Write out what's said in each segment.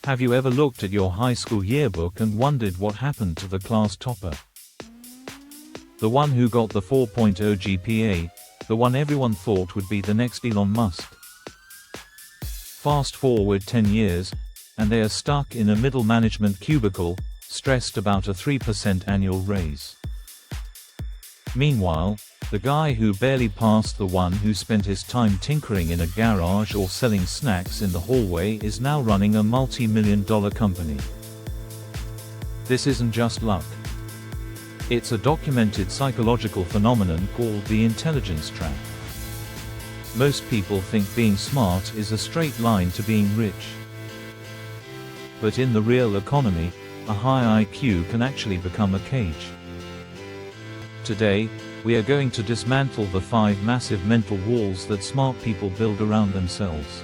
Have you ever looked at your high school yearbook and wondered what happened to the class topper? The one who got the 4.0 GPA, the one everyone thought would be the next Elon Musk. Fast forward 10 years, and they are stuck in a middle management cubicle, stressed about a 3% annual raise. Meanwhile, the guy who barely passed the one who spent his time tinkering in a garage or selling snacks in the hallway is now running a multi-million-dollar company. This isn't just luck. It's a documented psychological phenomenon called the intelligence trap. Most people think being smart is a straight line to being rich. But in the real economy, a high IQ can actually become a cage. Today, we are going to dismantle the 5 massive mental walls that smart people build around themselves.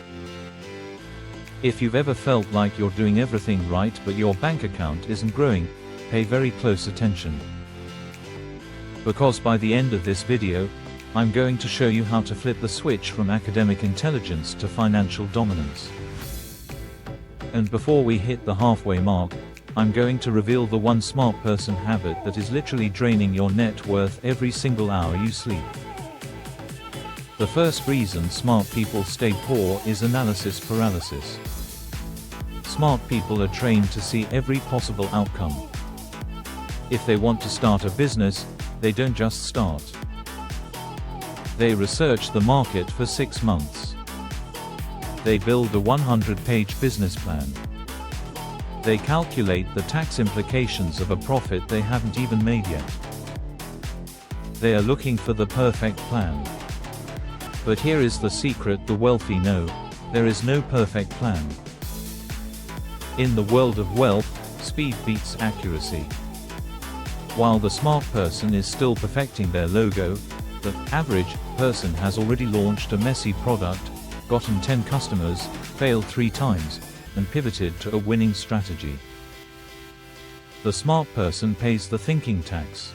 If you've ever felt like you're doing everything right but your bank account isn't growing, pay very close attention. Because by the end of this video, I'm going to show you how to flip the switch from academic intelligence to financial dominance. And before we hit the halfway mark, I'm going to reveal the one smart person habit that is literally draining your net worth every single hour you sleep. The first reason smart people stay poor is analysis paralysis. Smart people are trained to see every possible outcome. If they want to start a business, they don't just start. They research the market for 6 months. They build a 100-page business plan. They calculate the tax implications of a profit they haven't even made yet. They are looking for the perfect plan. But here is the secret the wealthy know: there is no perfect plan. In the world of wealth, speed beats accuracy. While the smart person is still perfecting their logo, the average person has already launched a messy product, gotten 10 customers, failed 3 times, and pivoted to a winning strategy. The smart person pays the thinking tax.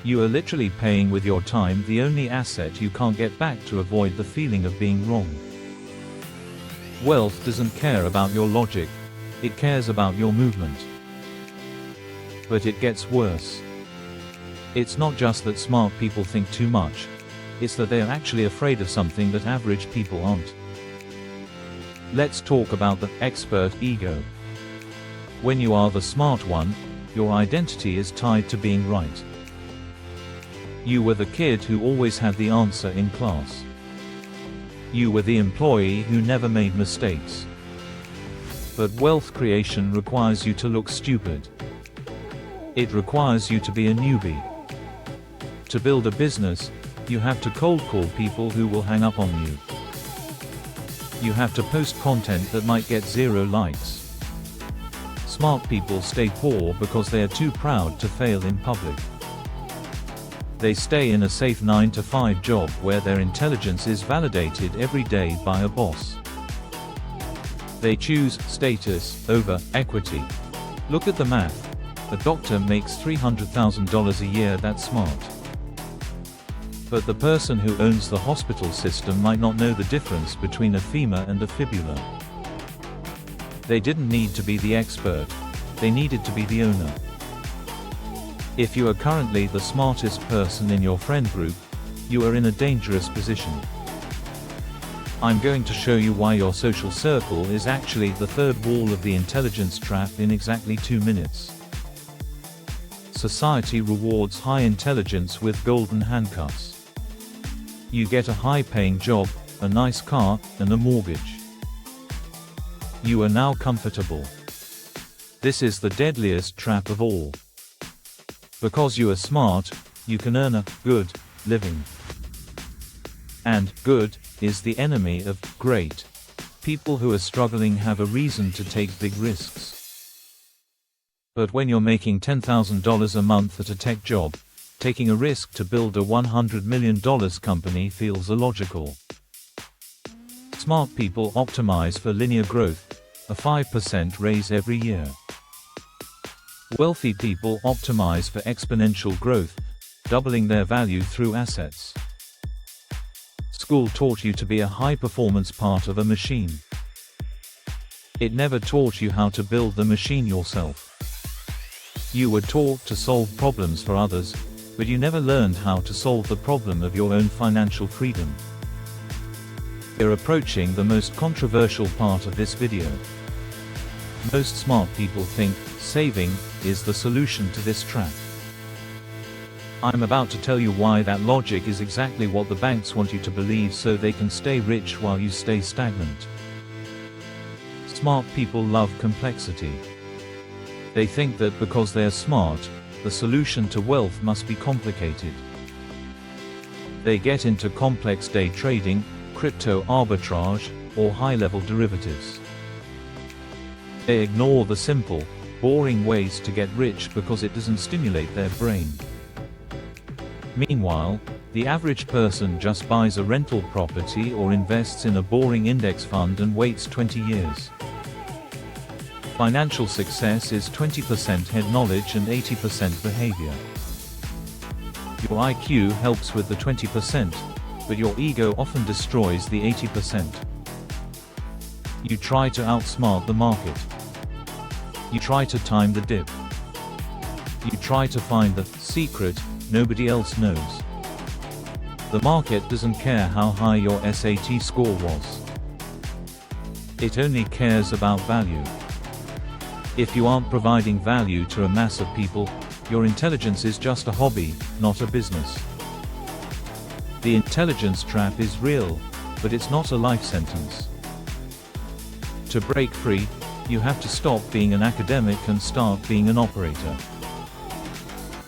You are literally paying with your time the only asset you can't get back to avoid the feeling of being wrong. Wealth doesn't care about your logic, it cares about your movement. But it gets worse. It's not just that smart people think too much, it's that they are actually afraid of something that average people aren't. Let's talk about the expert ego. When you are the smart one, your identity is tied to being right. You were the kid who always had the answer in class. You were the employee who never made mistakes. But wealth creation requires you to look stupid. It requires you to be a newbie. To build a business, you have to cold call people who will hang up on you. You have to post content that might get 0 likes. Smart people stay poor because they are too proud to fail in public. They stay in a safe 9-to-5 job where their intelligence is validated every day by a boss. They choose status over equity. Look at the math. A doctor makes $300,000 a year. That's smart. But the person who owns the hospital system might not know the difference between a femur and a fibula. They didn't need to be the expert, they needed to be the owner. If you are currently the smartest person in your friend group, you are in a dangerous position. I'm going to show you why your social circle is actually the third wall of the intelligence trap in exactly 2 minutes. Society rewards high intelligence with golden handcuffs. You get a high-paying job, a nice car, and a mortgage. You are now comfortable. This is the deadliest trap of all. Because you are smart, you can earn a good living. And good is the enemy of great. People who are struggling have a reason to take big risks. But when you're making $10,000 a month at a tech job, taking a risk to build a $100 million company feels illogical. Smart people optimize for linear growth, a 5% raise every year. Wealthy people optimize for exponential growth, doubling their value through assets. School taught you to be a high-performance part of a machine. It never taught you how to build the machine yourself. You were taught to solve problems for others, but you never learned how to solve the problem of your own financial freedom. We're approaching the most controversial part of this video. Most smart people think saving is the solution to this trap. I'm about to tell you why that logic is exactly what the banks want you to believe so they can stay rich while you stay stagnant. Smart people love complexity. They think that because they're smart, the solution to wealth must be complicated. They get into complex day trading, crypto arbitrage, or high-level derivatives. They ignore the simple, boring ways to get rich because it doesn't stimulate their brain. Meanwhile, the average person just buys a rental property or invests in a boring index fund and waits 20 years. Financial success is 20% head knowledge and 80% behavior. Your IQ helps with the 20%, but your ego often destroys the 80%. You try to outsmart the market. You try to time the dip. You try to find the secret nobody else knows. The market doesn't care how high your SAT score was. It only cares about value. If you aren't providing value to a mass of people, your intelligence is just a hobby, not a business. The intelligence trap is real, but it's not a life sentence. To break free, you have to stop being an academic and start being an operator.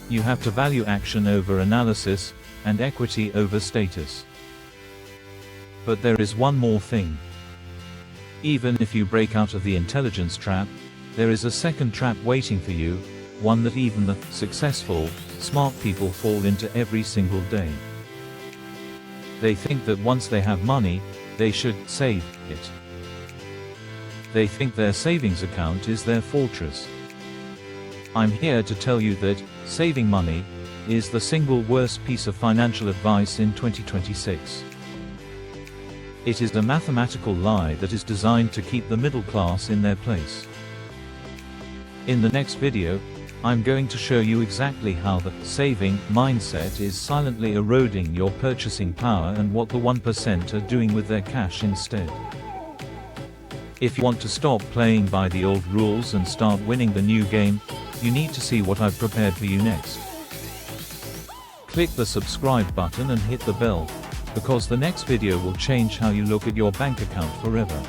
You have to value action over analysis, and equity over status. But there is one more thing. Even if you break out of the intelligence trap, there is a second trap waiting for you, one that even the successful, smart people fall into every single day. They think that once they have money, they should save it. They think their savings account is their fortress. I'm here to tell you that saving money is the single worst piece of financial advice in 2026. It is a mathematical lie that is designed to keep the middle class in their place. In the next video, I'm going to show you exactly how the saving mindset is silently eroding your purchasing power and what the 1% are doing with their cash instead. If you want to stop playing by the old rules and start winning the new game, you need to see what I've prepared for you next. Click the subscribe button and hit the bell, because the next video will change how you look at your bank account forever.